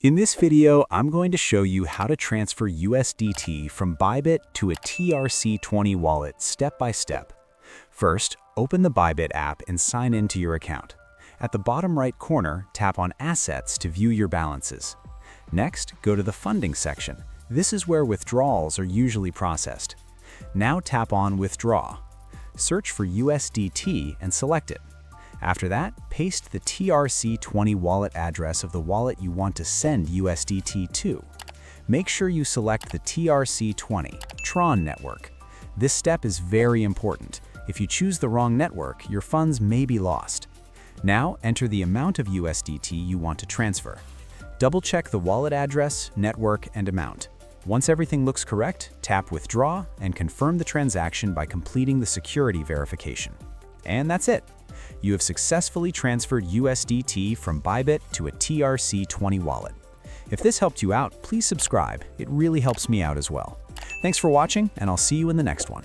In this video, I'm going to show you how to transfer USDT from Bybit to a TRC20 wallet step by step. First, open the Bybit app and sign in to your account. At the bottom right corner, tap on Assets to view your balances. Next, go to the Funding section. This is where withdrawals are usually processed. Now tap on Withdraw. Search for USDT and select it. After that, paste the TRC20 wallet address of the wallet you want to send USDT to. Make sure you select the TRC20 TRON network. This step is very important. If you choose the wrong network, your funds may be lost. Now, enter the amount of USDT you want to transfer. Double-check the wallet address, network, and amount. Once everything looks correct, tap Withdraw and confirm the transaction by completing the security verification. And that's it. You have successfully transferred USDT from Bybit to a TRC20 wallet. If this helped you out, please subscribe. It really helps me out as well. Thanks for watching, and I'll see you in the next one.